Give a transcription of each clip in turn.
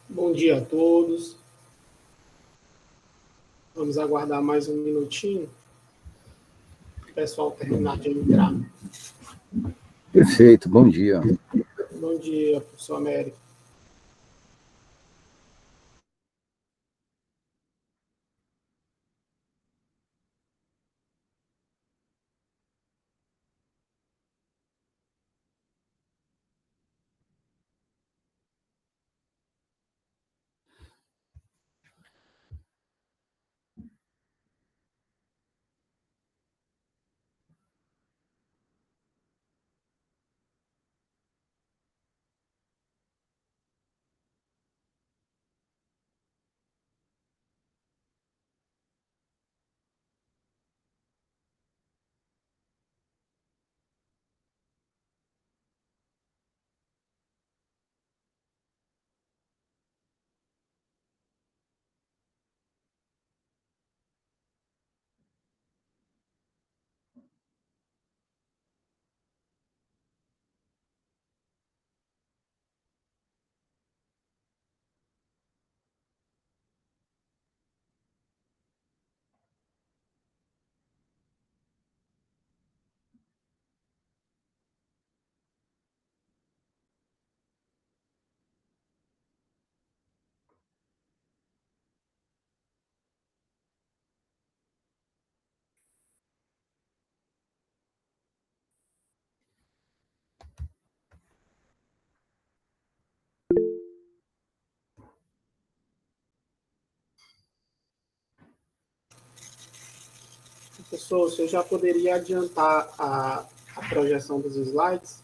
Bom dia a todos. Vamos aguardar mais um minutinho para o pessoal terminar de entrar. Perfeito, bom dia. Bom dia, professor Américo. Professor, você já poderia adiantar a projeção dos slides,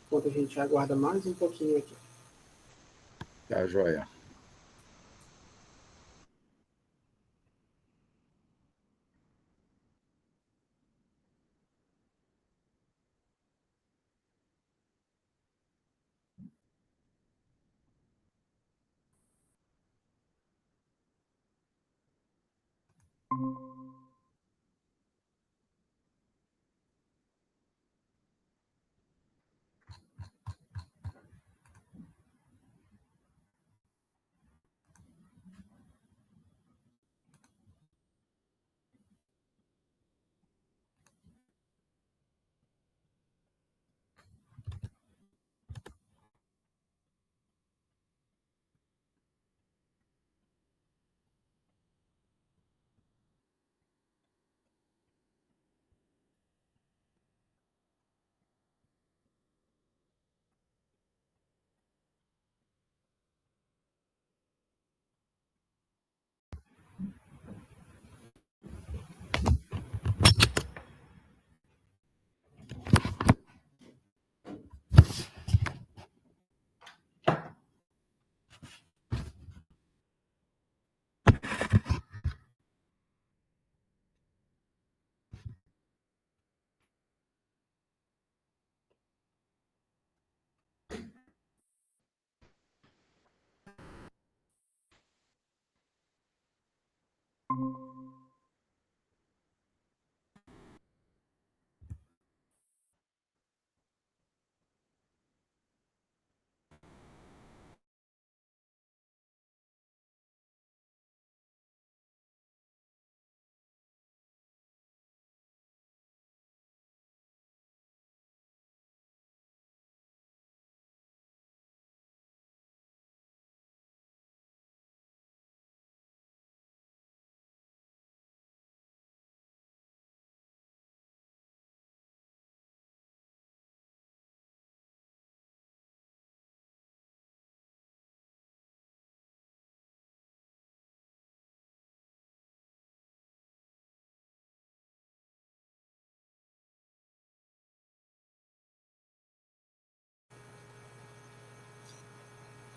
enquanto a gente aguarda mais um pouquinho aqui. Tá, joia.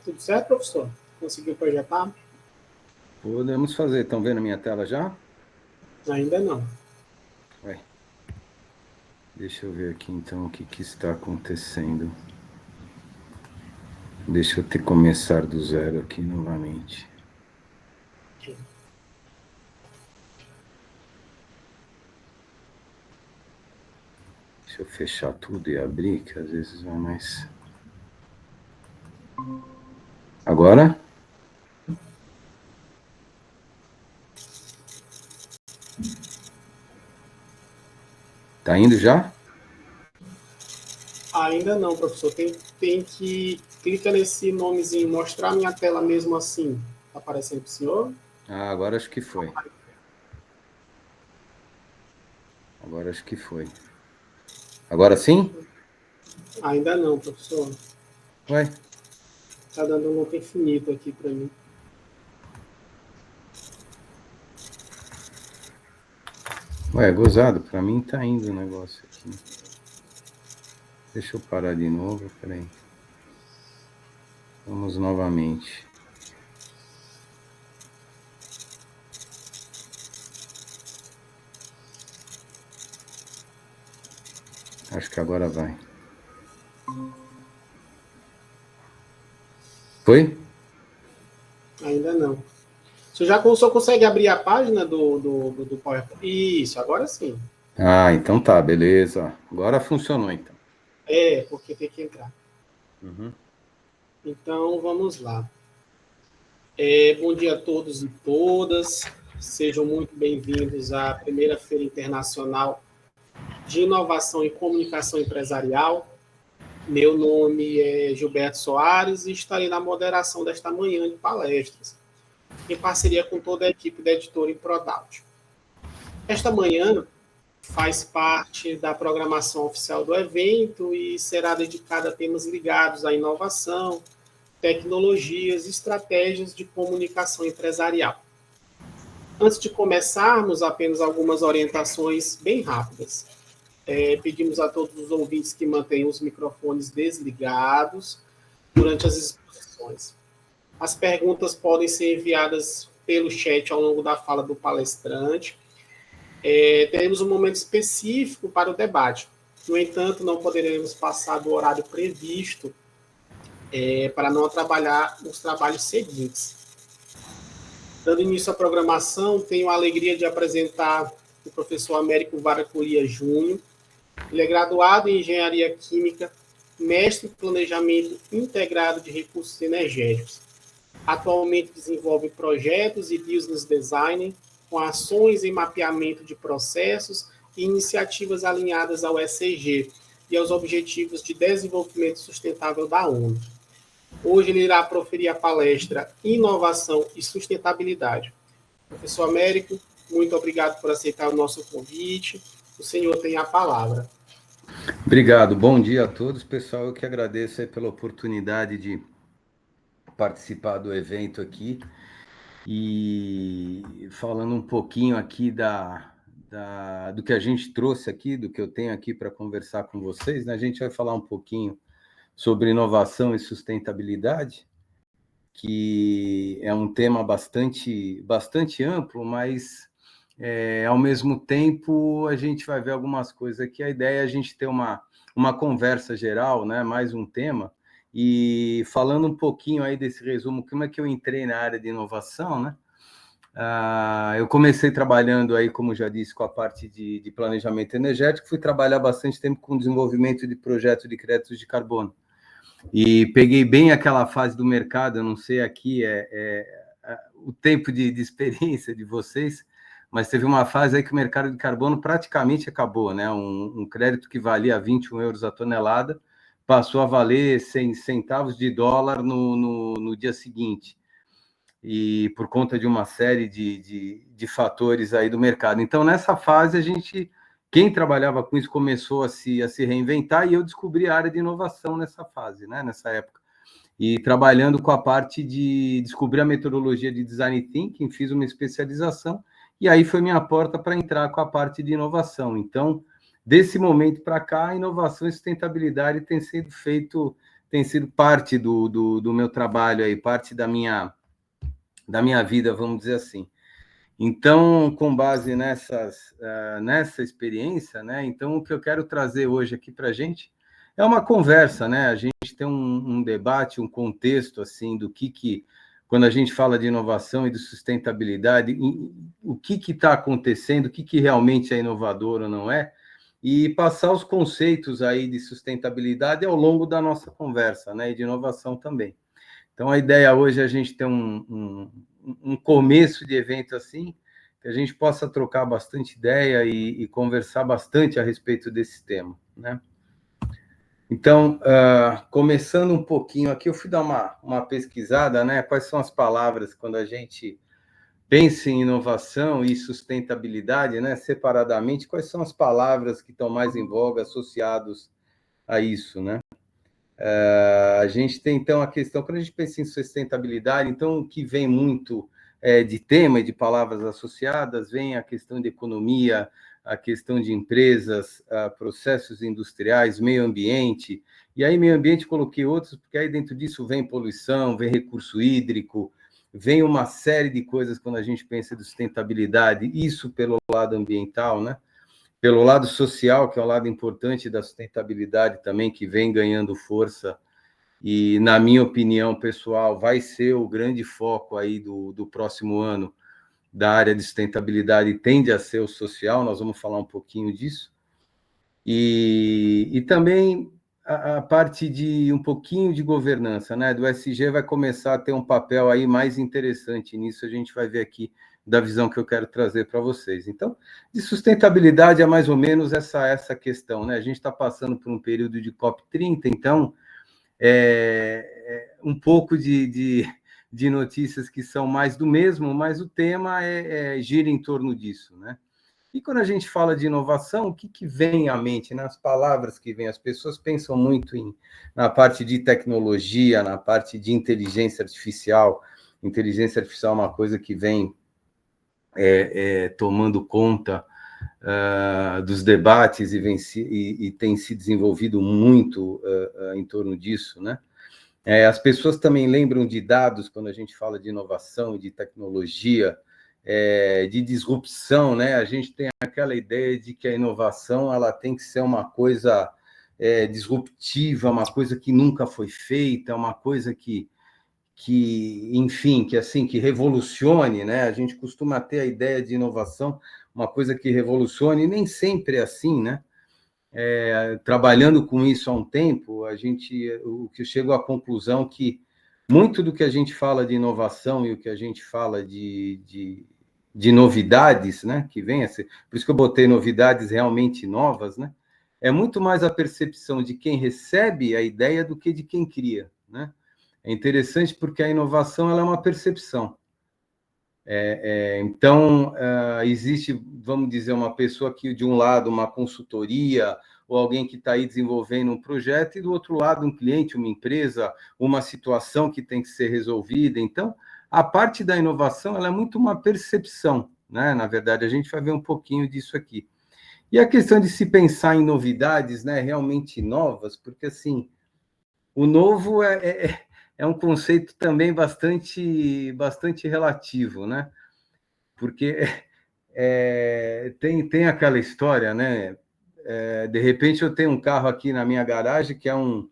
Tudo certo, professor? Conseguiu projetar? Podemos fazer. Estão vendo a minha tela já? Ainda não. Ué. Deixa eu ver aqui então o que está acontecendo. Deixa eu começar do zero aqui novamente. Deixa eu fechar tudo e abrir, que às vezes vai mais... Agora? Tá indo já? Ainda não, professor. Tem que clica nesse nomezinho, mostrar minha tela mesmo assim. Tá aparecendo para o senhor? Ah, agora acho que foi. Agora acho que foi. Agora sim? Ainda não, professor. Ué? Tá dando um loop infinito aqui para mim. Ué, gozado, para mim tá indo o negócio aqui. Deixa eu parar de novo, peraí. Vamos novamente. Acho que agora vai. Foi? Ainda não. Você já só consegue abrir a página do PowerPoint? Isso, agora sim. Ah, então tá, beleza. Agora funcionou, então. É, porque tem que entrar. Uhum. Então, vamos lá. Bom dia a todos e todas. Sejam muito bem-vindos à primeira Feira Internacional de Inovação e Comunicação Empresarial. Meu nome é Gilberto Soares e estarei na moderação desta manhã de palestras, em parceria com toda a equipe da editora Improdaut. Esta manhã faz parte da programação oficial do evento e será dedicada a temas ligados à inovação, tecnologias e estratégias de comunicação empresarial. Antes de começarmos, apenas algumas orientações bem rápidas. Pedimos a todos os ouvintes que mantenham os microfones desligados durante as exposições. As perguntas podem ser enviadas pelo chat ao longo da fala do palestrante. Teremos um momento específico para o debate. No entanto, não poderemos passar do horário previsto para não atrapalhar os trabalhos seguintes. Dando início à programação, tenho a alegria de apresentar o professor Américo Varacuria Júnior. Ele é graduado em Engenharia Química, mestre em Planejamento Integrado de Recursos Energéticos. Atualmente desenvolve projetos e business design com ações em mapeamento de processos e iniciativas alinhadas ao ESG e aos Objetivos de Desenvolvimento Sustentável da ONU. Hoje ele irá proferir a palestra Inovação e Sustentabilidade. Professor Américo, muito obrigado por aceitar o nosso convite. O senhor tem a palavra. Obrigado, bom dia a todos, pessoal. Eu que agradeço aí pela oportunidade de participar do evento aqui e falando um pouquinho aqui do que a gente trouxe aqui, do que eu tenho aqui para conversar com vocês, né? A gente vai falar um pouquinho sobre inovação e sustentabilidade, que é um tema bastante amplo, mas ao mesmo tempo a gente vai ver algumas coisas aqui. A ideia é a gente ter uma conversa geral, né? Mais um tema. E falando um pouquinho aí desse resumo, como é que eu entrei na área de inovação, né? Eu comecei trabalhando aí, como já disse, com a parte de planejamento energético, fui trabalhar bastante tempo com desenvolvimento de projetos de créditos de carbono. E peguei bem aquela fase do mercado, eu não sei aqui o tempo de experiência de vocês, mas teve uma fase aí que o mercado de carbono praticamente acabou, né? Um crédito que valia 21 euros a tonelada passou a valer 100 centavos de dólar no dia seguinte, e por conta de uma série de fatores aí do mercado. Então, nessa fase, quem trabalhava com isso começou a se reinventar, e eu descobri a área de inovação nessa fase, né? Nessa época. E trabalhando com a parte de descobrir a metodologia de Design Thinking, fiz uma especialização, e aí foi minha porta para entrar com a parte de inovação. Então, desse momento para cá, a inovação e sustentabilidade tem sido parte do meu trabalho aí, parte da minha vida, vamos dizer assim. Então, com base nessa experiência, né? Então, o que eu quero trazer hoje aqui para a gente é uma conversa, né? A gente tem um debate, um contexto, assim, do que quando a gente fala de inovação e de sustentabilidade, o que está acontecendo, o que realmente é inovador ou não é, e passar os conceitos aí de sustentabilidade ao longo da nossa conversa, né? E de inovação também. Então, a ideia hoje é a gente ter um começo de evento assim, que a gente possa trocar bastante ideia e conversar bastante a respeito desse tema, né? Então, começando um pouquinho aqui, eu fui dar uma pesquisada, né? Quais são as palavras quando a gente pensa em inovação e sustentabilidade, né? Separadamente, quais são as palavras que estão mais em voga associados a isso, né? A gente tem, então, a questão, quando a gente pensa em sustentabilidade, então, o que vem muito de tema e de palavras associadas, vem a questão de economia, a questão de empresas, processos industriais, meio ambiente, e aí meio ambiente coloquei outros, porque aí dentro disso vem poluição, vem recurso hídrico, vem uma série de coisas quando a gente pensa em sustentabilidade, isso pelo lado ambiental, né? Pelo lado social, que é um lado importante da sustentabilidade também, que vem ganhando força, e, na minha opinião pessoal, vai ser o grande foco aí do próximo ano da área de sustentabilidade, tende a ser o social, nós vamos falar um pouquinho disso, e também a parte de um pouquinho de governança, né? Do ESG vai começar a ter um papel aí mais interessante nisso, a gente vai ver aqui da visão que eu quero trazer para vocês. Então, de sustentabilidade é mais ou menos essa questão, né? A gente está passando por um período de COP30, então um pouco de notícias que são mais do mesmo, mas o tema gira em torno disso, né? E quando a gente fala de inovação, o que vem à mente, né? As palavras que vêm, as pessoas pensam muito na parte de tecnologia, na parte de inteligência artificial. Inteligência artificial é uma coisa que vem tomando conta dos debates e tem se desenvolvido muito em torno disso, né? As pessoas também lembram de dados quando a gente fala de inovação, de tecnologia, de disrupção, né? A gente tem aquela ideia de que a inovação ela tem que ser uma coisa disruptiva, uma coisa que nunca foi feita, uma coisa que enfim, que revolucione, né? A gente costuma ter a ideia de inovação, uma coisa que revolucione, e nem sempre é assim, né? Trabalhando com isso há um tempo, o que eu chego à conclusão que muito do que a gente fala de inovação e o que a gente fala de novidades, né? Que vem a ser, por isso que eu botei novidades realmente novas, né? É muito mais a percepção de quem recebe a ideia do que de quem cria, né? É interessante porque a inovação ela é uma percepção. Então, existe, vamos dizer, uma pessoa que, de um lado, uma consultoria, ou alguém que está aí desenvolvendo um projeto, e do outro lado, um cliente, uma empresa, uma situação que tem que ser resolvida. Então, a parte da inovação ela é muito uma percepção, né? Na verdade, a gente vai ver um pouquinho disso aqui. E a questão de se pensar em novidades, né, realmente novas, porque, assim, o novo é um conceito também bastante relativo, né? Porque tem aquela história, né? De repente eu tenho um carro aqui na minha garagem que é um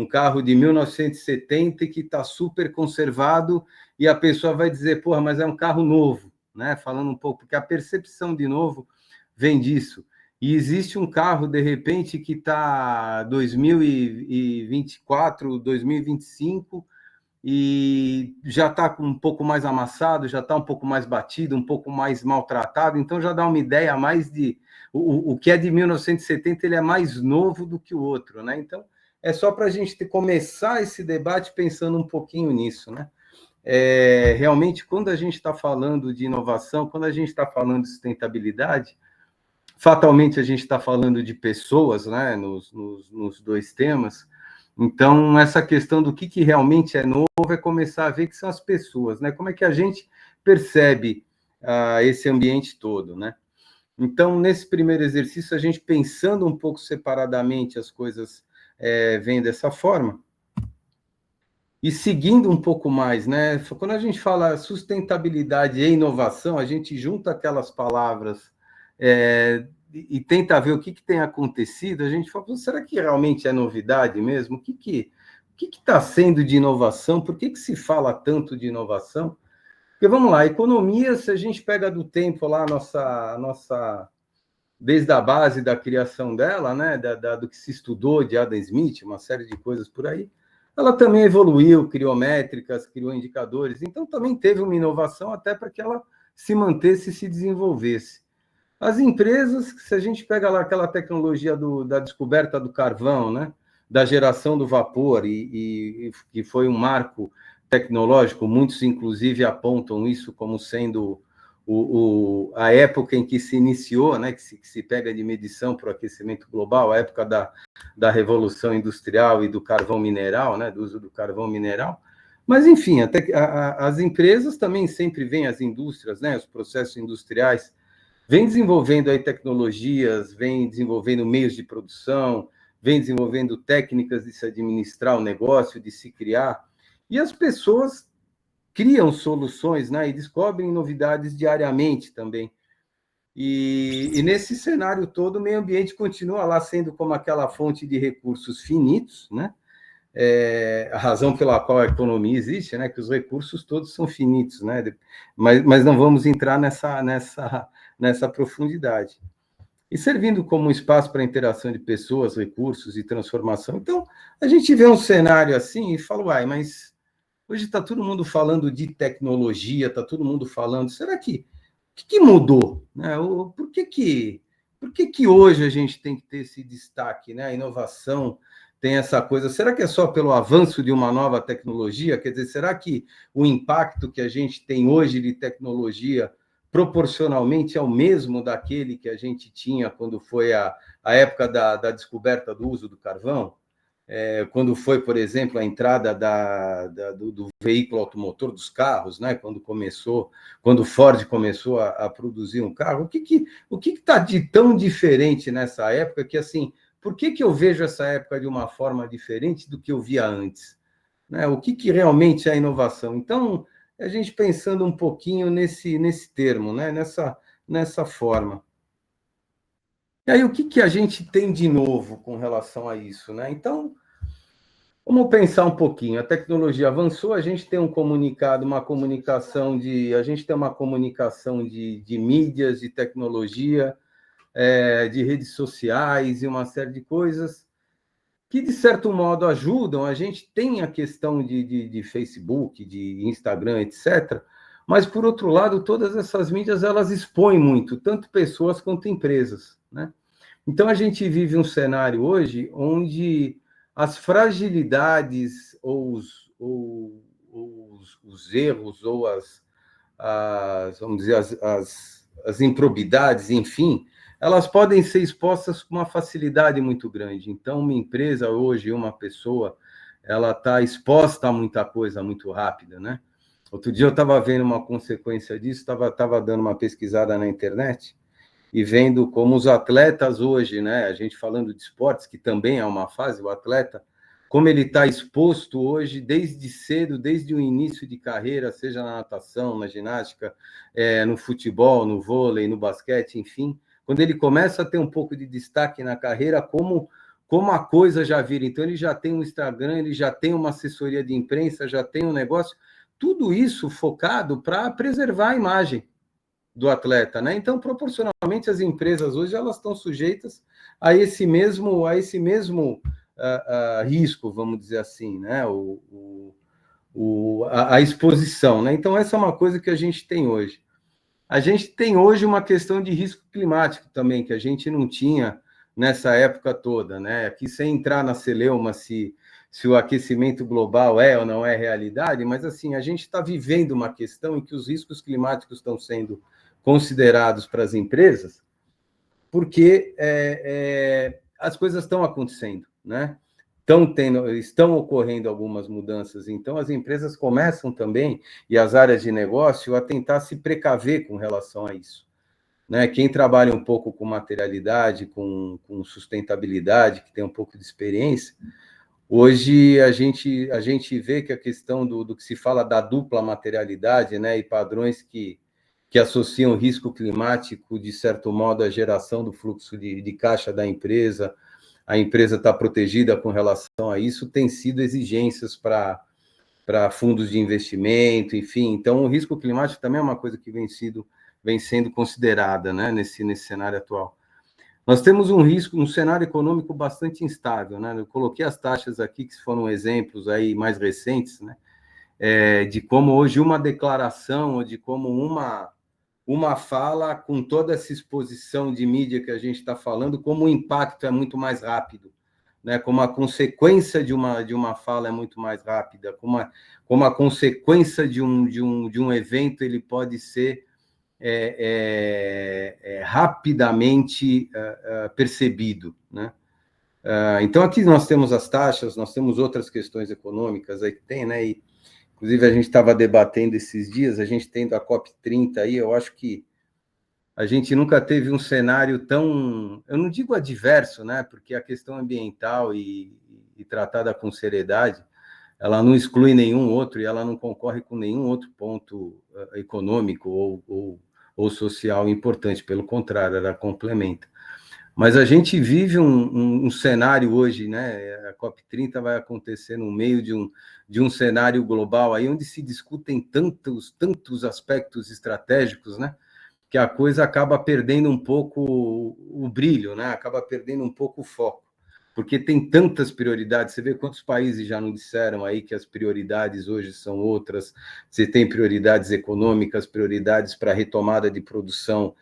carro de 1970 e que está super conservado e a pessoa vai dizer, porra, mas é um carro novo, né? Falando um pouco, porque a percepção de novo vem disso. E existe um carro, de repente, que está 2024, 2025 e já está um pouco mais amassado, já está um pouco mais batido, um pouco mais maltratado, então já dá uma ideia mais de... O que é de 1970, ele é mais novo do que o outro, né? Então, é só para a gente começar esse debate pensando um pouquinho nisso, né? Realmente, quando a gente está falando de inovação, quando a gente está falando de sustentabilidade, fatalmente a gente está falando de pessoas, né? Nos dois temas. Então, essa questão do que realmente é novo é começar a ver que são as pessoas, né? Como é que a gente percebe esse ambiente todo, né? Então, nesse primeiro exercício, a gente pensando um pouco separadamente as coisas vêm dessa forma. E seguindo um pouco mais, né? Quando a gente fala sustentabilidade e inovação, a gente junta aquelas palavras e tenta ver o que tem acontecido, a gente fala, será que realmente é novidade mesmo? O que está sendo de inovação? Por que se fala tanto de inovação? Porque, vamos lá, a economia, se a gente pega do tempo lá, nossa desde a base da criação dela, né, do que se estudou de Adam Smith, uma série de coisas por aí, ela também evoluiu, criou métricas, criou indicadores, então também teve uma inovação até para que ela se mantesse e se desenvolvesse. As empresas, se a gente pega lá aquela tecnologia da descoberta do carvão, né, da geração do vapor, e que foi um marco tecnológico, muitos inclusive apontam isso como sendo a época em que se iniciou, né, que se pega de medição para o aquecimento global, a época da Revolução Industrial e do carvão mineral, né, do uso do carvão mineral. Mas, enfim, as empresas também sempre vêm, as indústrias, né, os processos industriais, vêm desenvolvendo aí tecnologias, vêm desenvolvendo meios de produção, vêm desenvolvendo técnicas de se administrar o negócio, de se criar, e as pessoas criam soluções, né, e descobrem novidades diariamente também. E nesse cenário todo, o meio ambiente continua lá sendo como aquela fonte de recursos finitos, né? A razão pela qual a economia existe, né? Que os recursos todos são finitos, né? Mas não vamos entrar nessa profundidade. E servindo como um espaço para interação de pessoas, recursos e transformação. Então, a gente vê um cenário assim e fala, uai, mas hoje está todo mundo falando de tecnologia, está todo mundo falando, será que o que mudou? Né? Por que hoje a gente tem que ter esse destaque? Né? A inovação tem essa coisa. Será que é só pelo avanço de uma nova tecnologia? Quer dizer, será que o impacto que a gente tem hoje de tecnologia proporcionalmente é o mesmo daquele que a gente tinha quando foi a época da descoberta do uso do carvão? Quando foi, por exemplo, a entrada do veículo automotor dos carros, né? Quando Ford começou a produzir um carro, o que está de tão diferente nessa época que, assim, por que eu vejo essa época de uma forma diferente do que eu via antes? Né? O que realmente é a inovação? Então, a gente pensando um pouquinho nesse termo, né? Nessa forma. E aí, o que a gente tem de novo com relação a isso, né? Então, vamos pensar um pouquinho. A tecnologia avançou, a gente tem a gente tem uma comunicação de mídias, de tecnologia, de redes sociais e uma série de coisas que, de certo modo, ajudam. A gente tem a questão de Facebook, de Instagram, etc., mas, por outro lado, todas essas mídias, elas expõem muito, tanto pessoas quanto empresas, né? Então, a gente vive um cenário hoje onde as fragilidades ou os erros ou vamos dizer, as improbidades, enfim, elas podem ser expostas com uma facilidade muito grande. Então, uma empresa hoje, uma pessoa, ela está exposta a muita coisa muito rápida, né? Outro dia eu estava vendo uma consequência disso, estava dando uma pesquisada na internet e vendo como os atletas hoje, né? A gente falando de esportes, que também é uma fase, o atleta, como ele está exposto hoje, desde cedo, desde o início de carreira, seja na natação, na ginástica, no futebol, no vôlei, no basquete, enfim, quando ele começa a ter um pouco de destaque na carreira, como a coisa já vira. Então, ele já tem um Instagram, ele já tem uma assessoria de imprensa, já tem um negócio, tudo isso focado para preservar a imagem do atleta, né? Então, proporcionalmente, as empresas hoje elas estão sujeitas a esse mesmo risco, vamos dizer assim, né? A exposição, né? Então, essa é uma coisa que a gente tem hoje. A gente tem hoje uma questão de risco climático também, que a gente não tinha nessa época toda, né? Aqui, sem entrar na celeuma se o aquecimento global é ou não é realidade, mas, assim, a gente está vivendo uma questão em que os riscos climáticos estão sendo considerados para as empresas, porque as coisas estão acontecendo, né? Estão ocorrendo algumas mudanças, então as empresas começam também, e as áreas de negócio, a tentar se precaver com relação a isso. Né? Quem trabalha um pouco com materialidade, com sustentabilidade, que tem um pouco de experiência, hoje a gente vê que a questão do que se fala da dupla materialidade, né, e padrões que associam o risco climático, de certo modo, à geração do fluxo de caixa da empresa, a empresa está protegida com relação a isso, tem sido exigências para fundos de investimento, enfim. Então, o risco climático também é uma coisa que vem sendo considerada, né, nesse cenário atual. Nós temos um cenário econômico bastante instável, né? Eu coloquei as taxas aqui, que foram exemplos aí mais recentes, né? De como hoje uma declaração, ou de como uma fala com toda essa exposição de mídia que a gente está falando, como o impacto é muito mais rápido, né? Como a consequência de uma fala é muito mais rápida, como a consequência de um evento ele pode ser rapidamente percebido, né? Então, aqui nós temos as taxas, nós temos outras questões econômicas aí que tem, né? E, inclusive, a gente estava debatendo esses dias, a gente tendo a COP30 aí, eu acho que a gente nunca teve um cenário tão, eu não digo adverso, né? Porque a questão ambiental e tratada com seriedade, ela não exclui nenhum outro e ela não concorre com nenhum outro ponto econômico ou social importante, pelo contrário, ela complementa. Mas a gente vive um cenário hoje, né? A COP30 vai acontecer no meio de um cenário global aí onde se discutem tantos aspectos estratégicos, né? Que a coisa acaba perdendo um pouco o brilho, né? Acaba perdendo um pouco o foco, porque tem tantas prioridades. Você vê quantos países já não disseram aí que as prioridades hoje são outras. Você tem prioridades econômicas, prioridades para retomada de produção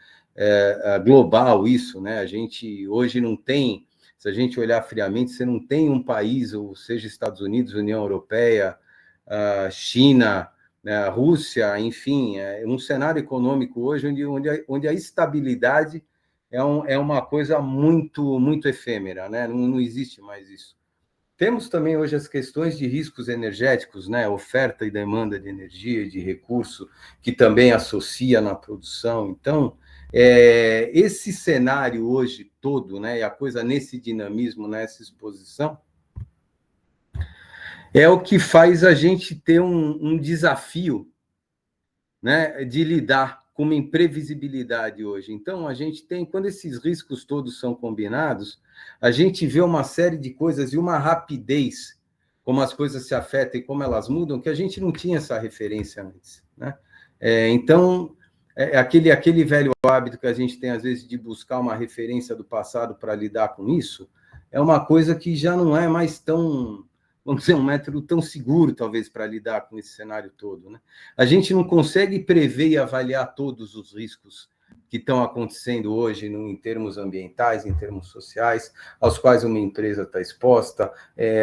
global, isso, né? A gente hoje não tem, se a gente olhar friamente, você não tem um país, ou seja, Estados Unidos, União Europeia, China, né, a Rússia, enfim, um cenário econômico hoje onde a estabilidade é uma coisa muito efêmera, né? Não existe mais isso. Temos também hoje as questões de riscos energéticos, né? Oferta e demanda de energia e de recurso, que também associa na produção. Então, esse cenário hoje todo, né? E a coisa nesse dinamismo, nessa exposição, é o que faz a gente ter um desafio, né, de lidar com uma imprevisibilidade hoje. Então, a gente tem, quando esses riscos todos são combinados, a gente vê uma série de coisas e uma rapidez, como as coisas se afetam e como elas mudam, que a gente não tinha essa referência antes, né? Então, aquele velho hábito que a gente tem, às vezes, de buscar uma referência do passado para lidar com isso, é uma coisa que já não é mais tão, vamos dizer, um método tão seguro, talvez, para lidar com esse cenário todo, né? A gente não consegue prever e avaliar todos os riscos que estão acontecendo hoje em termos ambientais, em termos sociais, aos quais uma empresa está exposta,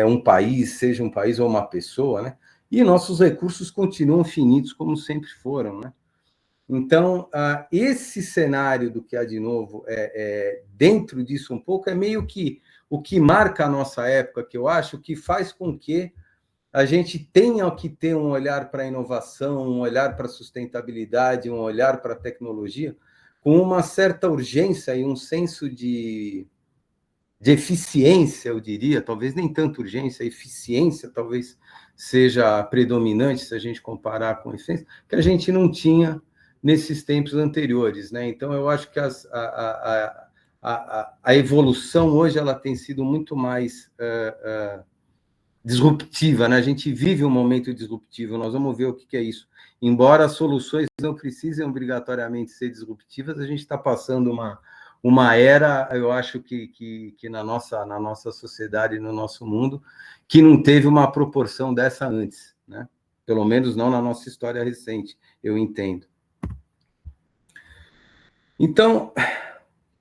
um país, seja um país ou uma pessoa, né? E nossos recursos continuam finitos como sempre foram, né? Então, esse cenário do que há de novo, dentro disso um pouco, é meio que o que marca a nossa época, que eu acho que faz com que a gente tenha que ter um olhar para a inovação, um olhar para a sustentabilidade, um olhar para a tecnologia, com uma certa urgência e um senso de eficiência, eu diria, talvez nem tanto urgência, eficiência talvez seja predominante se a gente comparar com eficiência, que a gente não tinha nesses tempos anteriores, né? Então, eu acho que a evolução hoje ela tem sido muito mais disruptiva, né? A gente vive um momento disruptivo, nós vamos ver o que é isso. Embora as soluções não precisem obrigatoriamente ser disruptivas, a gente está passando uma era, eu acho que na nossa sociedade, no nosso mundo, que não teve uma proporção dessa antes, né? Pelo menos não na nossa história recente, eu entendo. Então,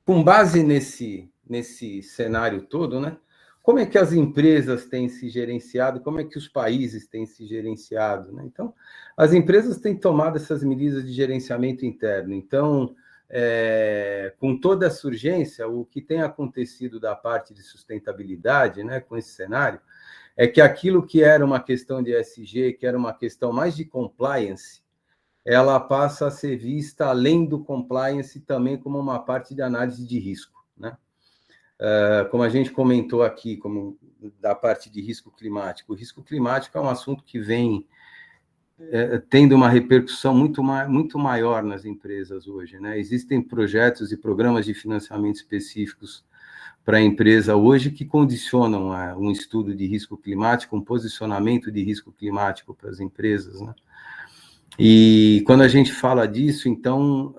com base nesse cenário todo, né? Como é que as empresas têm se gerenciado? Como é que os países têm se gerenciado, né? Então, as empresas têm tomado essas medidas de gerenciamento interno. Então, com toda essa urgência, o que tem acontecido da parte de sustentabilidade, né, com esse cenário, é que aquilo que era uma questão de ESG, que era uma questão mais de compliance, ela passa a ser vista, além do compliance, também como uma parte de análise de risco, né? Como a gente comentou aqui, como da parte de risco climático, o risco climático é um assunto que vem tendo uma repercussão muito maior nas empresas hoje, né? Existem projetos e programas de financiamento específicos para a empresa hoje que condicionam um estudo de risco climático, um posicionamento de risco climático para as empresas, né? E quando a gente fala disso, então,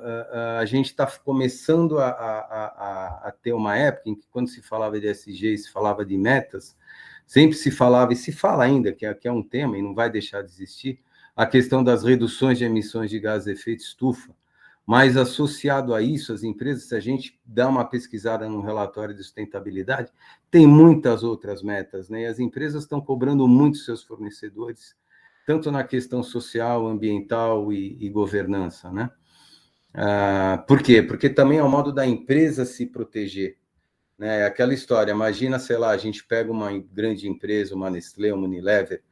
a gente está começando a ter uma época em que, quando se falava de ESG, se falava de metas, sempre se falava, e se fala ainda, que é um tema e não vai deixar de existir, a questão das reduções de emissões de gases de efeito estufa, Mas associado a isso, as empresas, se a gente dá uma pesquisada no relatório de sustentabilidade, tem muitas outras metas, né? E as empresas estão cobrando muito seus fornecedores, tanto na questão social, ambiental e governança, né? Por quê? Porque também é o modo da empresa se proteger, né? Aquela história, imagina, sei lá, a gente pega uma grande empresa, uma Nestlé, uma Unilever,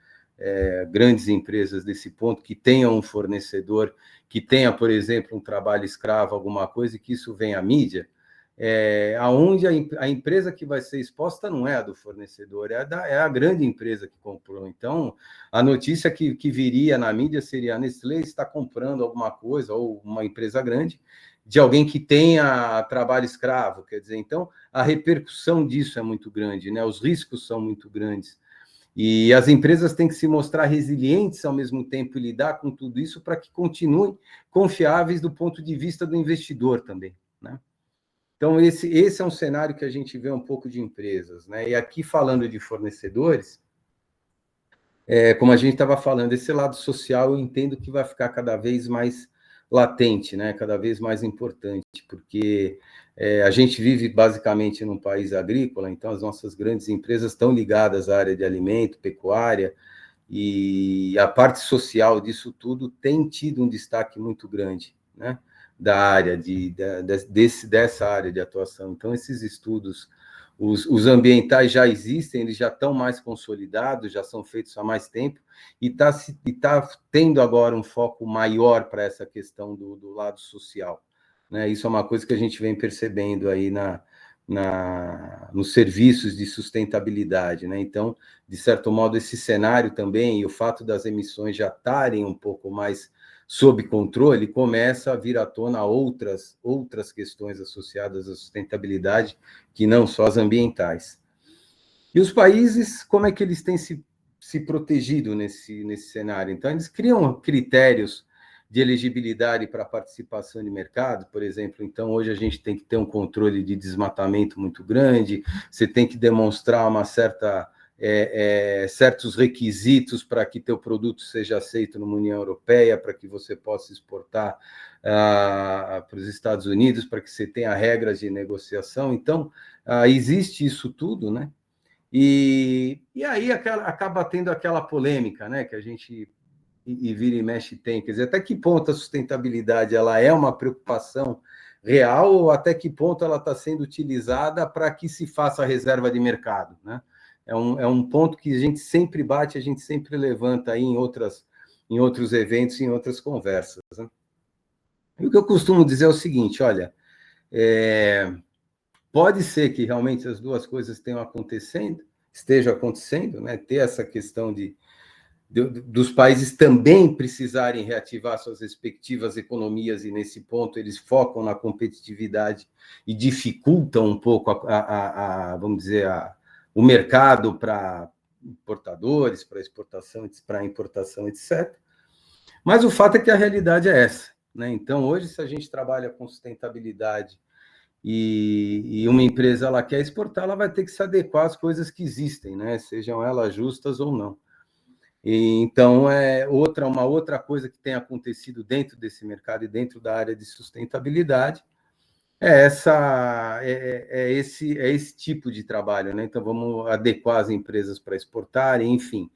grandes empresas desse ponto, que tenham um fornecedor, que tenha, por exemplo, um trabalho escravo, alguma coisa, e que isso venha à mídia, aonde a empresa que vai ser exposta não é a do fornecedor, é a grande empresa que comprou. Então, a notícia que viria na mídia seria: a Nestlé está comprando alguma coisa, ou uma empresa grande, de alguém que tenha trabalho escravo. Quer dizer, então, a repercussão disso é muito grande, né? Os riscos são muito grandes. E as empresas têm que se mostrar resilientes ao mesmo tempo e lidar com tudo isso para que continuem confiáveis do ponto de vista do investidor também, né? Então, esse é um cenário que a gente vê um pouco de empresas, né? E aqui, falando de fornecedores, como a gente estava falando, esse lado social eu entendo que vai ficar cada vez mais latente, né? Cada vez mais importante, porque a gente vive basicamente num país agrícola, então as nossas grandes empresas estão ligadas à área de alimento, pecuária, e a parte social disso tudo tem tido um destaque muito grande, né? Da área, dessa área de atuação. Então, esses estudos, os ambientais já existem, eles já estão mais consolidados, já são feitos há mais tempo, e tá tendo agora um foco maior para essa questão do lado social, né? Isso é uma coisa que a gente vem percebendo aí nos serviços de sustentabilidade, né? Então, de certo modo, esse cenário também, e o fato das emissões já estarem um pouco mais sob controle, começa a vir à tona outras questões associadas à sustentabilidade, que não só as ambientais. E os países, como é que eles têm se protegido nesse cenário? Então, eles criam critérios de elegibilidade para participação de mercado, por exemplo. Então, hoje a gente tem que ter um controle de desmatamento muito grande, você tem que demonstrar uma certos requisitos para que teu produto seja aceito numa União Europeia, para que você possa exportar para os Estados Unidos, para que você tenha regras de negociação. Então, existe isso tudo, né? E aí acaba tendo aquela polêmica, né? Que a gente vira e mexe tem. Quer dizer, até que ponto a sustentabilidade ela é uma preocupação real, ou até que ponto ela está sendo utilizada para que se faça reserva de mercado, né? É um ponto que a gente sempre bate, a gente sempre levanta aí em outros eventos, em outras conversas, né? E o que eu costumo dizer é o seguinte: olha, pode ser que realmente as duas coisas estejam acontecendo, né? Ter essa questão dos países também precisarem reativar suas respectivas economias, e nesse ponto eles focam na competitividade e dificultam um pouco vamos dizer, o mercado para importadores, para exportação, para importação, etc. Mas o fato é que a realidade é essa, né? Então, hoje, se a gente trabalha com sustentabilidade e uma empresa ela quer exportar, ela vai ter que se adequar às coisas que existem, né? Sejam elas justas ou não. E, então, uma outra coisa que tem acontecido dentro desse mercado e dentro da área de sustentabilidade esse tipo de trabalho, né? Então, vamos adequar as empresas para exportarem, enfim.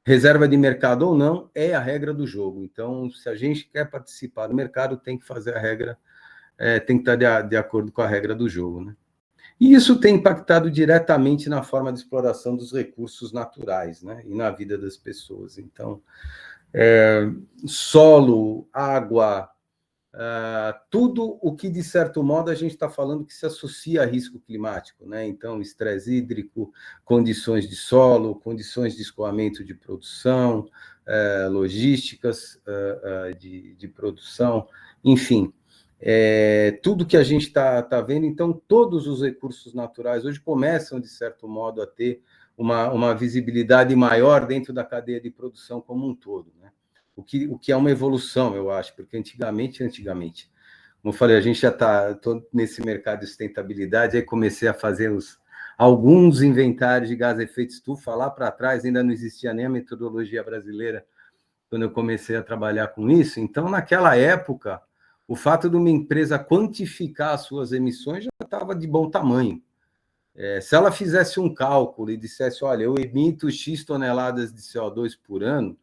Reserva de mercado ou não é a regra do jogo. Então, se a gente quer participar do mercado, tem que fazer a regra, tem que estar de acordo com a regra do jogo, né? E isso tem impactado diretamente na forma de exploração dos recursos naturais, né? E na vida das pessoas. Então, solo, água, tudo o que, de certo modo, a gente está falando que se associa a risco climático, né? Então, estresse hídrico, condições de solo, condições de escoamento de produção, logísticas de produção, enfim. Tudo que a gente está vendo. Então, todos os recursos naturais hoje começam, de certo modo, a ter uma visibilidade maior dentro da cadeia de produção como um todo, né? O que é uma evolução, eu acho, porque antigamente, como eu falei, a gente já está nesse mercado de sustentabilidade, aí comecei a fazer alguns inventários de gás de efeito estufa. Lá para trás ainda não existia nem a metodologia brasileira quando eu comecei a trabalhar com isso. Então, naquela época, o fato de uma empresa quantificar as suas emissões já estava de bom tamanho. Se ela fizesse um cálculo e dissesse, olha, eu emito X toneladas de CO2 por ano,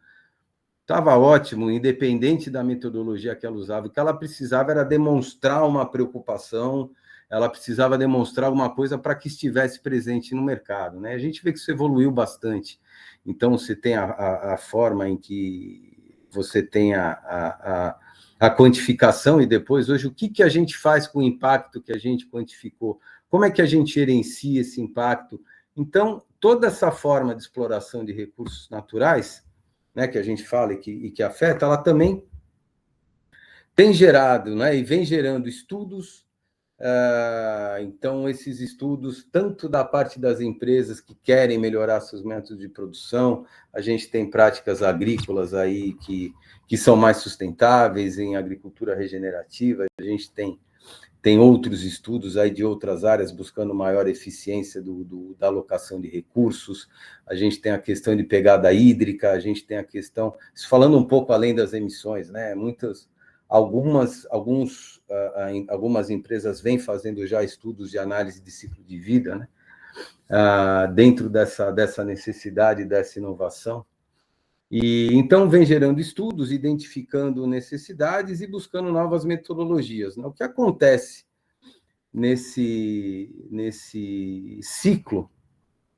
estava ótimo, independente da metodologia que ela usava. O que ela precisava era demonstrar uma preocupação, ela precisava demonstrar alguma coisa para que estivesse presente no mercado, né? A gente vê que isso evoluiu bastante. Então, você tem a forma em que você tem a quantificação e depois, hoje, o que a gente faz com o impacto que a gente quantificou? Como é que a gente gerencia esse impacto? Então, toda essa forma de exploração de recursos naturais, né, que a gente fala e que afeta, ela também tem gerado, né, e vem gerando estudos. Então, esses estudos, tanto da parte das empresas que querem melhorar seus métodos de produção, a gente tem práticas agrícolas aí que são mais sustentáveis, em agricultura regenerativa, a gente tem outros estudos aí de outras áreas buscando maior eficiência da alocação de recursos, a gente tem a questão de pegada hídrica, a gente tem a questão, falando um pouco além das emissões, né? Algumas empresas vêm fazendo já estudos de análise de ciclo de vida, né? Dentro dessa necessidade, dessa inovação. E então vem gerando estudos, identificando necessidades e buscando novas metodologias, né? O que acontece nesse ciclo?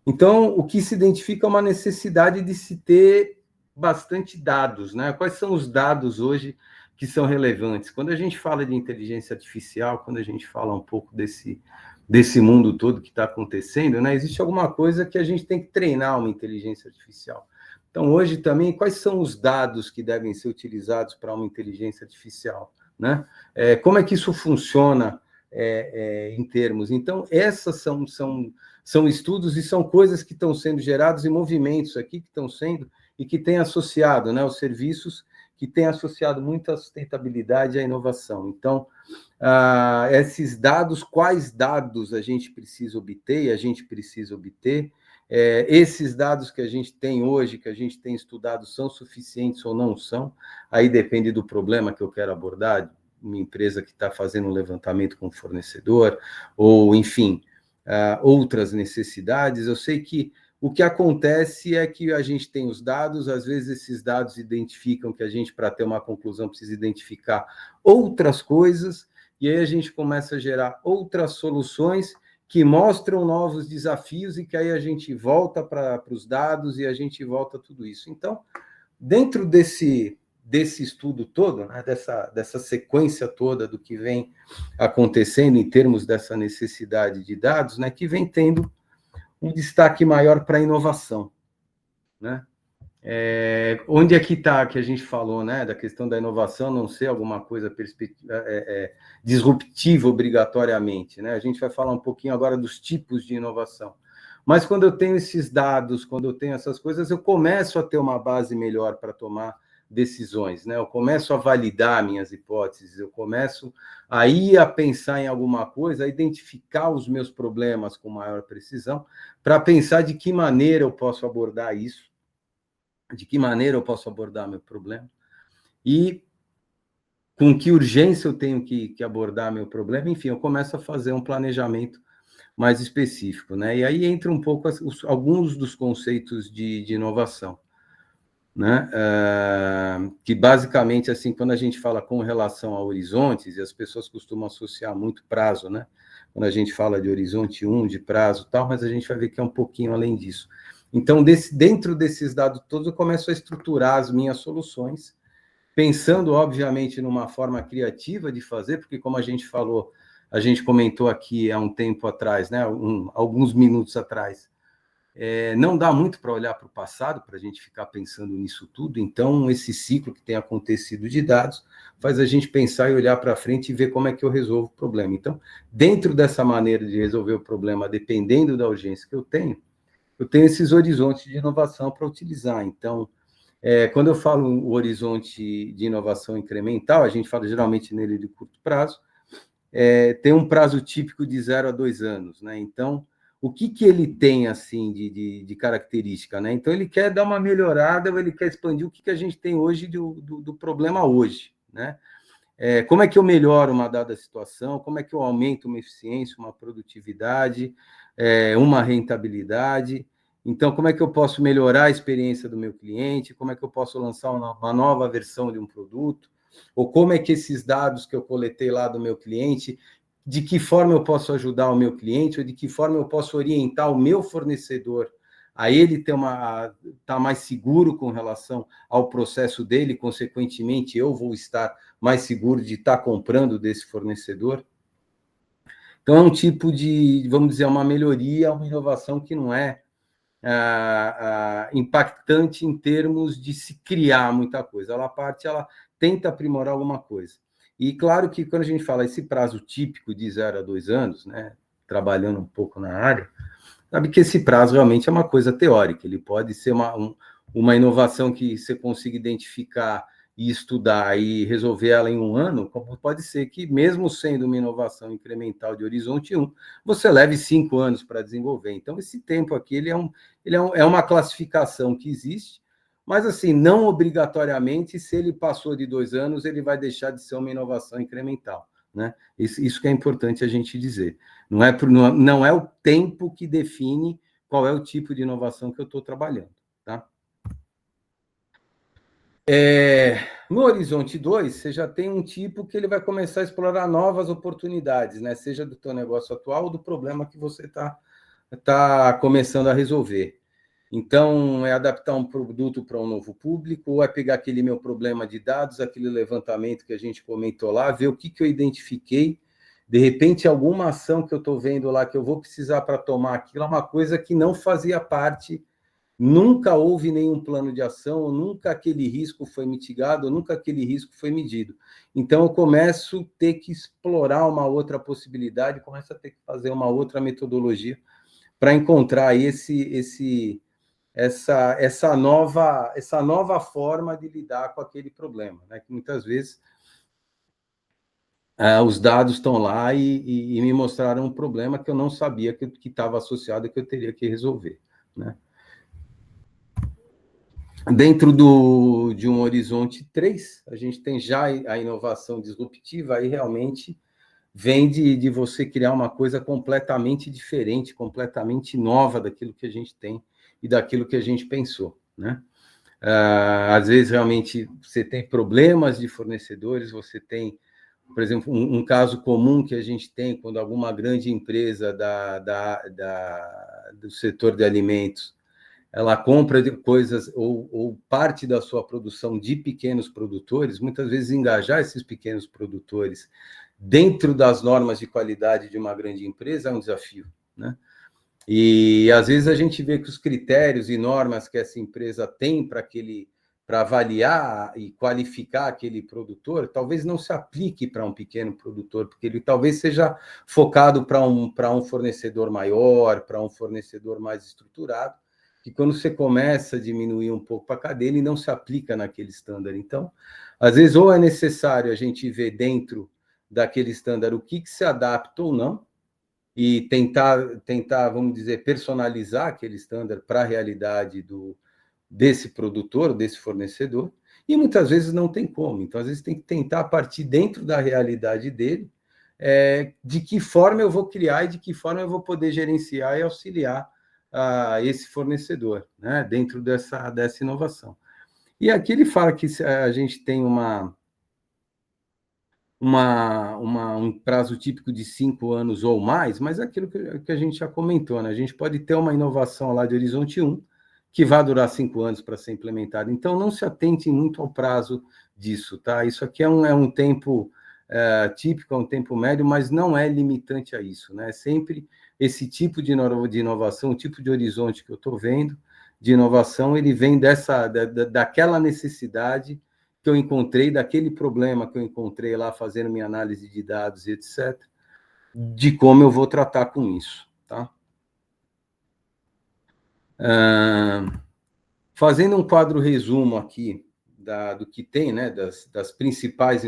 Então, o que se identifica é uma necessidade de se ter bastante dados, né? Quais são os dados hoje que são relevantes? Quando a gente fala de inteligência artificial, quando a gente fala um pouco desse mundo todo que está acontecendo, né? Existe alguma coisa que a gente tem que treinar uma inteligência artificial. Então, hoje também, quais são os dados que devem ser utilizados para uma inteligência artificial, né? Como é que isso funciona em termos? Então, essas são estudos e são coisas que estão sendo gerados e movimentos aqui que estão sendo e que têm associado, né, os serviços que têm associado muito a sustentabilidade e a inovação. Então, esses dados, quais dados a gente precisa obter e a gente precisa obter? Esses dados que a gente tem hoje, que a gente tem estudado, são suficientes ou não são? Aí depende do problema que eu quero abordar, uma empresa que está fazendo um levantamento com o fornecedor, ou, enfim, outras necessidades. Eu sei que o que acontece é que a gente tem os dados, às vezes esses dados identificam que a gente, para ter uma conclusão, precisa identificar outras coisas, e aí a gente começa a gerar outras soluções que mostram novos desafios e que aí a gente volta para os dados e a gente volta a tudo isso. Então, dentro desse estudo todo, né, dessa sequência toda do que vem acontecendo em termos dessa necessidade de dados, né, que vem tendo um destaque maior para a inovação, né? Onde é que está que a gente falou, né, da questão da inovação não ser alguma coisa disruptiva obrigatoriamente, né? A gente vai falar um pouquinho agora dos tipos de inovação. Mas quando eu tenho esses dados, quando eu tenho essas coisas, eu começo a ter uma base melhor para tomar decisões, né? Eu começo a validar minhas hipóteses, eu começo a ir a pensar em alguma coisa, a identificar os meus problemas com maior precisão, para pensar de que maneira eu posso abordar isso, de que maneira eu posso abordar meu problema e com que urgência eu tenho que abordar meu problema. Enfim, eu começo a fazer um planejamento mais específico, né? E aí entra um pouco alguns dos conceitos de inovação, né? Que basicamente, assim, quando a gente fala com relação a horizontes, e as pessoas costumam associar muito prazo, né? Quando a gente fala de horizonte 1, de prazo tal, mas a gente vai ver que é um pouquinho além disso. Então, dentro desses dados todos, eu começo a estruturar as minhas soluções, pensando, obviamente, numa forma criativa de fazer, porque, como a gente falou, a gente comentou aqui há um tempo atrás, né, alguns minutos atrás, não dá muito para olhar para o passado, para a gente ficar pensando nisso tudo, então, esse ciclo que tem acontecido de dados faz a gente pensar e olhar para frente e ver como é que eu resolvo o problema. Então, dentro dessa maneira de resolver o problema, dependendo da urgência que eu tenho esses horizontes de inovação para utilizar. Então, quando eu falo o horizonte de inovação incremental, a gente fala geralmente nele de curto prazo, tem um prazo típico de 0 a 2 anos, né? Então, o que ele tem, assim, de característica, né? Então, ele quer dar uma melhorada, ou ele quer expandir o que a gente tem hoje do problema hoje, né? como é que eu melhoro uma dada situação, como é que eu aumento uma eficiência, uma produtividade, uma rentabilidade. Então, como é que eu posso melhorar a experiência do meu cliente, como é que eu posso lançar uma nova versão de um produto, ou como é que esses dados que eu coletei lá do meu cliente, de que forma eu posso ajudar o meu cliente, ou de que forma eu posso orientar o meu fornecedor a ele tá mais seguro com relação ao processo dele, consequentemente, eu vou estar mais seguro de estar comprando desse fornecedor. Então, é um tipo de, vamos dizer, uma melhoria, uma inovação que não é impactante em termos de se criar muita coisa. Ela tenta aprimorar alguma coisa. E claro que quando a gente fala esse prazo típico de 0 a 2 anos, né, trabalhando um pouco na área, sabe que esse prazo realmente é uma coisa teórica, ele pode ser uma inovação que você consiga identificar e estudar e resolver ela em um ano, como pode ser que, mesmo sendo uma inovação incremental de horizonte 1, você leve 5 anos para desenvolver. Então, esse tempo aqui é uma classificação que existe, mas, assim, não obrigatoriamente, se ele passou de 2 anos, ele vai deixar de ser uma inovação incremental, né? Isso que é importante a gente dizer. Não é o tempo que define qual é o tipo de inovação que eu estou trabalhando, tá? No Horizonte 2, você já tem um tipo que ele vai começar a explorar novas oportunidades, né? Seja do teu negócio atual ou do problema que você está começando a resolver. Então, é adaptar um produto para um novo público, ou é pegar aquele meu problema de dados, aquele levantamento que a gente comentou lá, ver o que eu identifiquei, de repente, alguma ação que eu estou vendo lá que eu vou precisar para tomar aquilo, é uma coisa que não fazia parte, nunca houve nenhum plano de ação, nunca aquele risco foi mitigado, nunca aquele risco foi medido. Então, eu começo a ter que explorar uma outra possibilidade, começo a ter que fazer uma outra metodologia para encontrar aí essa nova forma de lidar com aquele problema, né? Que muitas vezes os dados estão lá e me mostraram um problema que eu não sabia que estava associado, que eu teria que resolver, né? Dentro de um horizonte 3, a gente tem já a inovação disruptiva, aí realmente vem de você criar uma coisa completamente diferente, completamente nova daquilo que a gente tem e daquilo que a gente pensou, né? Às vezes, realmente, você tem problemas de fornecedores, você tem, por exemplo, um caso comum que a gente tem quando alguma grande empresa do setor de alimentos ela compra coisas ou parte da sua produção de pequenos produtores, muitas vezes engajar esses pequenos produtores dentro das normas de qualidade de uma grande empresa é um desafio, né? E às vezes a gente vê que os critérios e normas que essa empresa tem para avaliar e qualificar aquele produtor, talvez não se aplique para um pequeno produtor, porque ele talvez seja focado para um fornecedor maior, para um fornecedor mais estruturado, que quando você começa a diminuir um pouco para a cadeia, ele não se aplica naquele estándar. Então, às vezes, ou é necessário a gente ver dentro daquele estándar o que se adapta ou não, e tentar, vamos dizer, personalizar aquele estándar para a realidade desse produtor, desse fornecedor, e muitas vezes não tem como. Então, às vezes, tem que tentar partir dentro da realidade dele, de que forma eu vou criar e de que forma eu vou poder gerenciar e auxiliar esse fornecedor, né, dentro dessa inovação. E aqui ele fala que a gente tem um prazo típico de 5 anos ou mais, mas é aquilo que a gente já comentou, né? A gente pode ter uma inovação lá de Horizonte 1, que vai durar 5 anos para ser implementada. Então, não se atentem muito ao prazo disso, tá? Isso aqui é um tempo típico, é um tempo médio, mas não é limitante a isso, né? Sempre esse tipo de inovação, o tipo de horizonte que eu estou vendo de inovação, ele vem daquela necessidade que eu encontrei, daquele problema que eu encontrei lá fazendo minha análise de dados e etc., de como eu vou tratar com isso, tá? Fazendo um quadro resumo aqui do que tem, né, das principais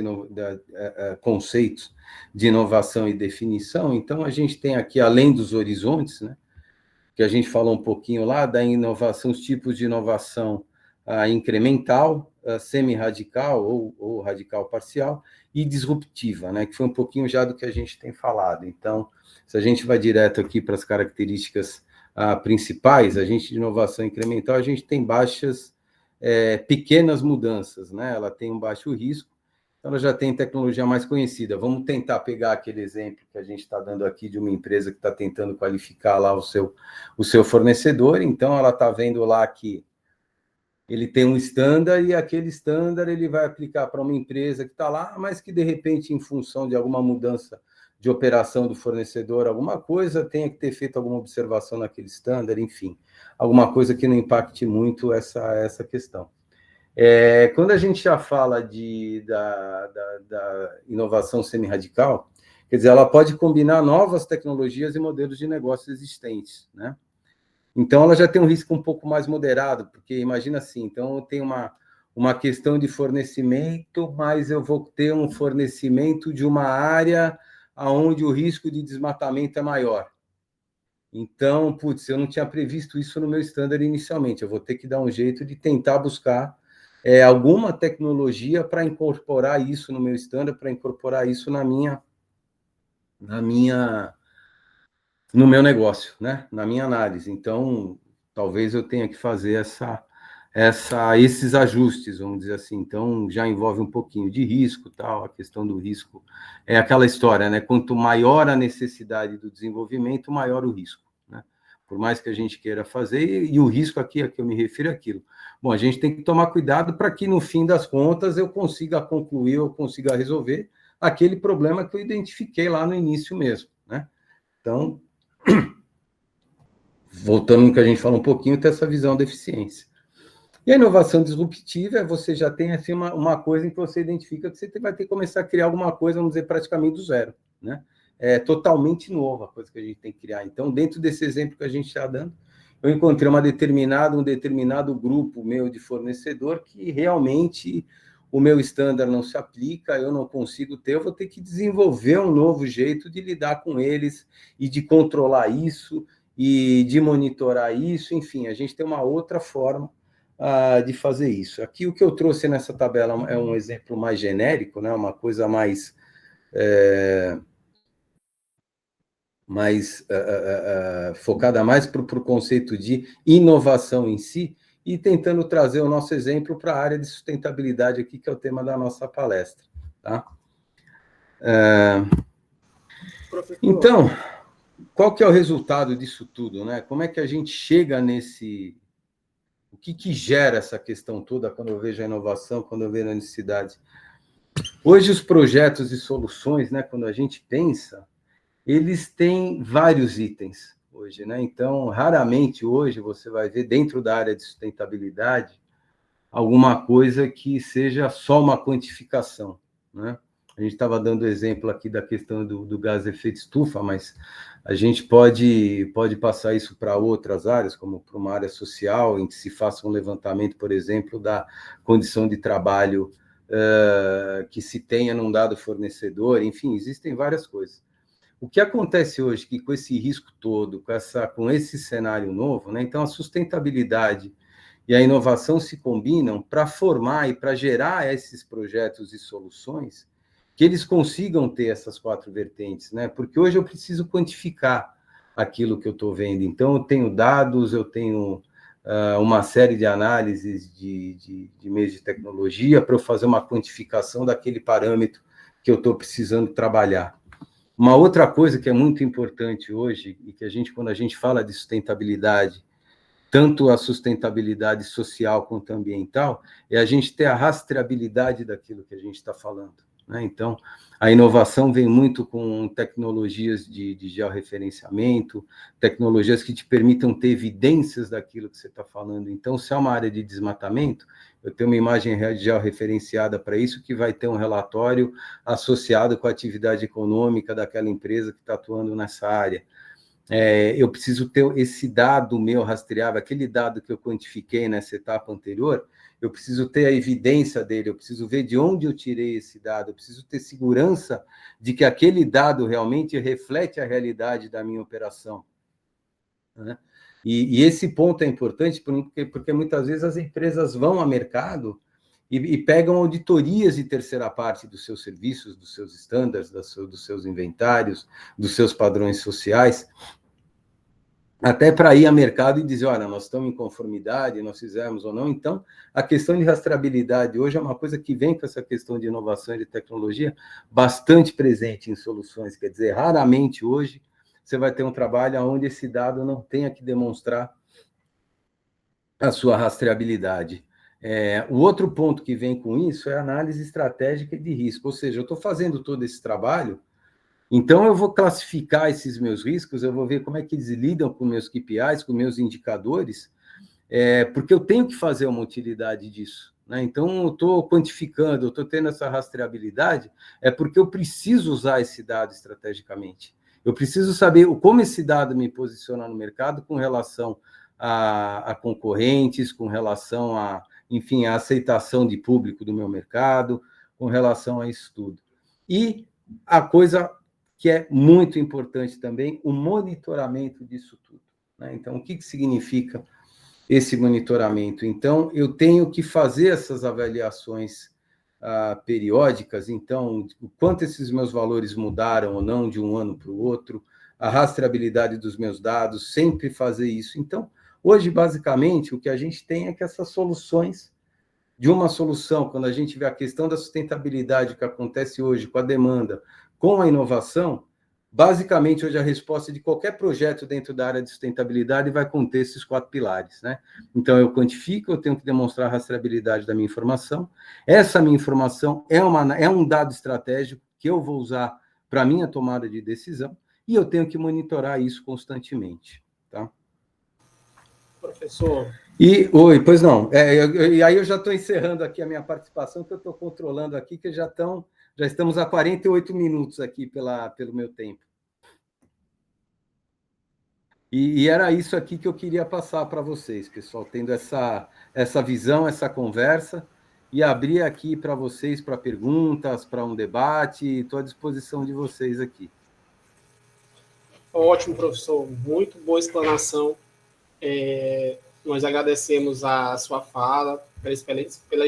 conceitos de inovação e definição, então a gente tem aqui, além dos horizontes, né, que a gente falou um pouquinho lá, da inovação, os tipos de inovação incremental, semi-radical ou radical parcial e disruptiva, né? Que foi um pouquinho já do que a gente tem falado. Então, se a gente vai direto aqui para as características principais, a gente de inovação incremental, a gente tem pequenas mudanças, né? Ela tem um baixo risco, ela já tem tecnologia mais conhecida. Vamos tentar pegar aquele exemplo que a gente está dando aqui de uma empresa que está tentando qualificar lá o seu fornecedor. Então, ela está vendo lá que ele tem um standard e aquele standard ele vai aplicar para uma empresa que está lá, mas que, de repente, em função de alguma mudança de operação do fornecedor, alguma coisa, tenha que ter feito alguma observação naquele standard, enfim, alguma coisa que não impacte muito essa questão. Quando a gente já fala da inovação semi-radical, quer dizer, ela pode combinar novas tecnologias e modelos de negócio existentes, né? Então, ela já tem um risco um pouco mais moderado, porque imagina assim, então eu tenho uma questão de fornecimento, mas eu vou ter um fornecimento de uma área onde o risco de desmatamento é maior. Então, eu não tinha previsto isso no meu standard inicialmente, eu vou ter que dar um jeito de tentar buscar alguma tecnologia para incorporar isso no meu standard, para incorporar isso no meu negócio, né? Na minha análise. Então, talvez eu tenha que fazer esses ajustes, vamos dizer assim. Então, já envolve um pouquinho de risco, tal. A questão do risco é aquela história, né? Quanto maior a necessidade do desenvolvimento, maior o risco, né? Por mais que a gente queira fazer, e o risco aqui, a que eu me refiro é aquilo. Bom, a gente tem que tomar cuidado para que, no fim das contas, eu consiga concluir, eu consiga resolver aquele problema que eu identifiquei lá no início mesmo, né? Então, voltando no que a gente falou um pouquinho, ter essa visão da eficiência. E a inovação disruptiva você já tem assim, uma coisa em que você identifica que você vai ter que começar a criar alguma coisa, vamos dizer, praticamente do zero, né? É totalmente nova a coisa que a gente tem que criar. Então, dentro desse exemplo que a gente está dando, eu encontrei um determinado grupo meu de fornecedor que realmente o meu standard não se aplica, eu não consigo ter, eu vou ter que desenvolver um novo jeito de lidar com eles e de controlar isso e de monitorar isso, enfim, a gente tem uma outra forma de fazer isso. Aqui o que eu trouxe nessa tabela é um exemplo mais genérico, né? Uma coisa mais focada mais para o conceito de inovação em si, e tentando trazer o nosso exemplo para a área de sustentabilidade aqui, que é o tema da nossa palestra. Tá? Então, qual que é o resultado disso tudo, né? Como é que a gente chega nesse... O que gera essa questão toda quando eu vejo a inovação, quando eu vejo a necessidade? Hoje, os projetos e soluções, né, quando a gente pensa, eles têm vários itens hoje, né? Então, raramente hoje você vai ver dentro da área de sustentabilidade alguma coisa que seja só uma quantificação, né? A gente estava dando exemplo aqui da questão do gás de efeito estufa, mas a gente pode passar isso para outras áreas, como para uma área social, em que se faça um levantamento, por exemplo, da condição de trabalho que se tenha num dado fornecedor, enfim, existem várias coisas. O que acontece hoje que com esse risco todo, com esse cenário novo, né? Então a sustentabilidade e a inovação se combinam para formar e para gerar esses projetos e soluções que eles consigam ter essas quatro vertentes, né? Porque hoje eu preciso quantificar aquilo que eu estou vendo. Então eu tenho dados, eu tenho uma série de análises de meios de tecnologia para eu fazer uma quantificação daquele parâmetro que eu estou precisando trabalhar. Uma outra coisa que é muito importante hoje, e que quando a gente fala de sustentabilidade, tanto a sustentabilidade social quanto ambiental, é a gente ter a rastreabilidade daquilo que a gente está falando, né? Então, a inovação vem muito com tecnologias de georreferenciamento, tecnologias que te permitam ter evidências daquilo que você está falando. Então, se é uma área de desmatamento, eu tenho uma imagem georreferenciada para isso, que vai ter um relatório associado com a atividade econômica daquela empresa que está atuando nessa área. Eu preciso ter esse dado meu rastreável, aquele dado que eu quantifiquei nessa etapa anterior, eu preciso ter a evidência dele, eu preciso ver de onde eu tirei esse dado, eu preciso ter segurança de que aquele dado realmente reflete a realidade da minha operação, né? E esse ponto é importante porque muitas vezes as empresas vão ao mercado e pegam auditorias de terceira parte dos seus serviços, dos seus estándares, dos seus inventários, dos seus padrões sociais, até para ir ao mercado e dizer, olha, nós estamos em conformidade, nós fizemos ou não. Então, a questão de rastreabilidade hoje é uma coisa que vem com essa questão de inovação e de tecnologia bastante presente em soluções. Quer dizer, raramente hoje você vai ter um trabalho onde esse dado não tenha que demonstrar a sua rastreabilidade. O outro ponto que vem com isso é a análise estratégica de risco, ou seja, eu estou fazendo todo esse trabalho, então eu vou classificar esses meus riscos, eu vou ver como é que eles lidam com meus KPIs, com meus indicadores, porque eu tenho que fazer uma utilidade disso, né? Então, eu estou quantificando, eu estou tendo essa rastreabilidade, porque eu preciso usar esse dado estrategicamente. Eu preciso saber como esse dado me posiciona no mercado com relação a concorrentes, com relação a, enfim, a aceitação de público do meu mercado, com relação a isso tudo. E a coisa que é muito importante também, o monitoramento disso tudo, né? Então, o que significa esse monitoramento? Então, eu tenho que fazer essas avaliações periódicas, então, o quanto esses meus valores mudaram ou não de um ano para o outro, a rastreabilidade dos meus dados, sempre fazer isso. Então, hoje, basicamente, o que a gente tem é que essas soluções, de uma solução, quando a gente vê a questão da sustentabilidade que acontece hoje com a demanda, com a inovação, basicamente, hoje a resposta de qualquer projeto dentro da área de sustentabilidade vai conter esses 4 pilares, né? Então, eu quantifico, eu tenho que demonstrar a rastreabilidade da minha informação. Essa minha informação é um dado estratégico que eu vou usar para a minha tomada de decisão e eu tenho que monitorar isso constantemente, tá? Professor. Oi, pois não. E aí eu já estou encerrando aqui a minha participação, que eu estou controlando aqui, que já estamos a 48 minutos aqui pelo meu tempo. E era isso aqui que eu queria passar para vocês, pessoal, tendo essa visão, essa conversa, e abrir aqui para vocês, para perguntas, para um debate, estou à disposição de vocês aqui. Ótimo, professor. Muito boa explanação. Nós agradecemos a sua fala, pela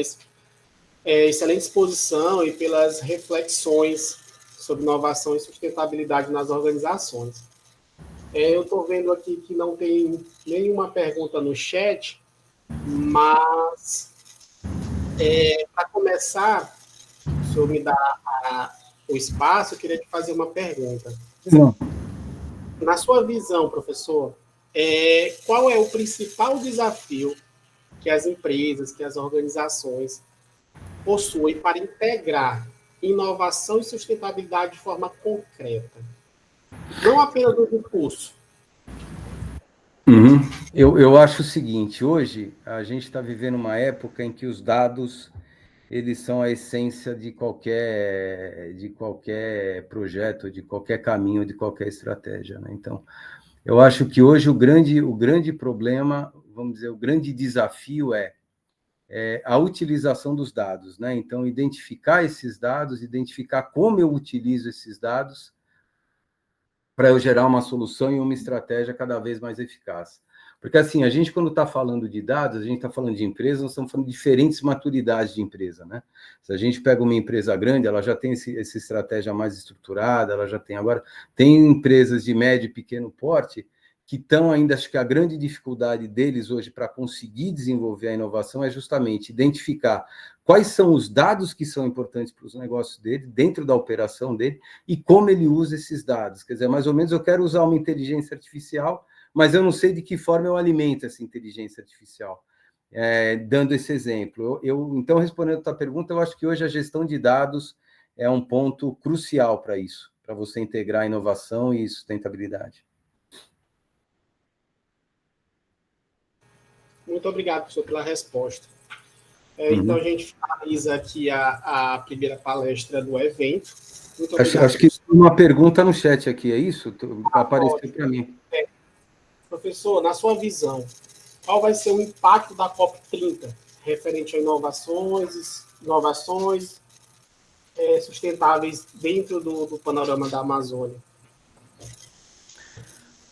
excelente exposição e pelas reflexões sobre inovação e sustentabilidade nas organizações. Eu estou vendo aqui que não tem nenhuma pergunta no chat, mas, para começar, se o senhor me dá o espaço, eu queria te fazer uma pergunta. Não. Na sua visão, professor, qual é o principal desafio que as empresas, que as organizações possuem para integrar inovação e sustentabilidade de forma concreta? Não apenas no discurso. Uhum. Eu acho o seguinte, hoje a gente está vivendo uma época em que os dados eles são a essência de qualquer projeto, de qualquer caminho, de qualquer estratégia, né? Então, eu acho que hoje o grande problema, vamos dizer, o grande desafio é a utilização dos dados, né? Então, identificar esses dados, identificar como eu utilizo esses dados para eu gerar uma solução e uma estratégia cada vez mais eficaz. Porque, assim, a gente, quando está falando de dados, a gente está falando de empresas, nós estamos falando de diferentes maturidades de empresa, né? Se a gente pega uma empresa grande, ela já tem essa estratégia mais estruturada, ela já tem agora... Tem empresas de médio e pequeno porte que estão ainda, acho que a grande dificuldade deles hoje para conseguir desenvolver a inovação é justamente identificar quais são os dados que são importantes para os negócios dele, dentro da operação dele, e como ele usa esses dados. Quer dizer, mais ou menos eu quero usar uma inteligência artificial, mas eu não sei de que forma eu alimento essa inteligência artificial. Dando esse exemplo. Então, respondendo a tua pergunta, eu acho que hoje a gestão de dados é um ponto crucial para isso, para você integrar inovação e sustentabilidade. Muito obrigado, professor, pela resposta. Então, a gente finaliza aqui a primeira palestra do evento. Muito obrigado. Acho que uma pergunta no chat aqui, é isso? Apareceu para mim. Professor, na sua visão, qual vai ser o impacto da COP30 referente a inovações sustentáveis dentro do panorama da Amazônia?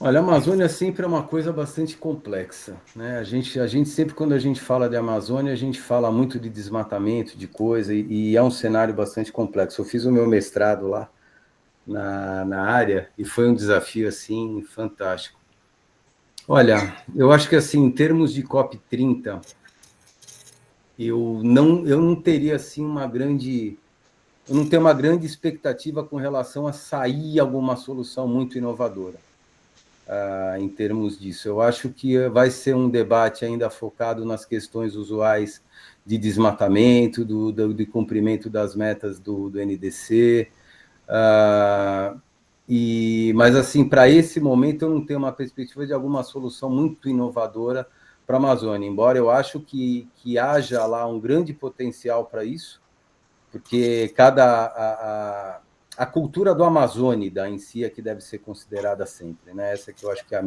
Olha, a Amazônia sempre é uma coisa bastante complexa, né? A gente sempre, quando a gente fala de Amazônia, a gente fala muito de desmatamento, de coisa, e é um cenário bastante complexo. Eu fiz o meu mestrado lá na área e foi um desafio, assim, fantástico. Olha, eu acho que, assim, em termos de COP30, eu não teria, assim, eu não tenho uma grande expectativa com relação a sair alguma solução muito inovadora. Em termos disso. Eu acho que vai ser um debate ainda focado nas questões usuais de desmatamento, de cumprimento das metas do NDC. Mas, assim, para esse momento, eu não tenho uma perspectiva de alguma solução muito inovadora para a Amazônia, embora eu acho que haja lá um grande potencial para isso, porque a cultura do Amazônida em si é que deve ser considerada sempre, né? Essa que eu acho que é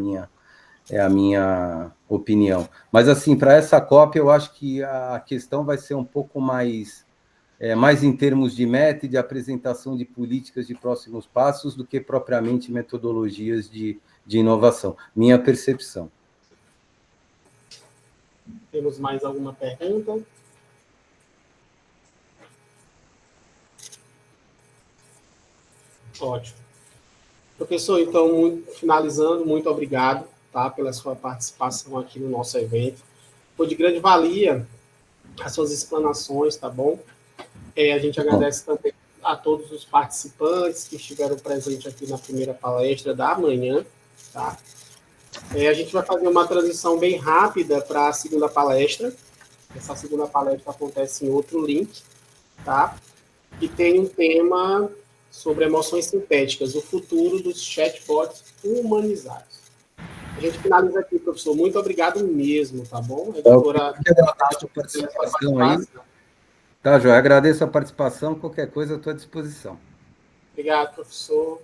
a minha opinião. Mas, assim, para essa COP, eu acho que a questão vai ser um pouco mais em termos de meta e de apresentação de políticas de próximos passos do que propriamente metodologias de inovação. Minha percepção. Temos mais alguma pergunta? Ótimo. Professor, então, finalizando, muito obrigado, tá, pela sua participação aqui no nosso evento. Foi de grande valia as suas explanações, tá bom? A gente agradece também a todos os participantes que estiveram presentes aqui na primeira palestra da manhã, tá? A gente vai fazer uma transição bem rápida para a segunda palestra. Essa segunda palestra acontece em outro link, tá? E tem um tema sobre emoções sintéticas, o futuro dos chatbots humanizados. A gente finaliza aqui, professor. Muito obrigado mesmo, tá bom? Doutora, agradeço a participação aí. Tá, Joia, agradeço a participação. Qualquer coisa, eu estou à disposição. Obrigado, professor.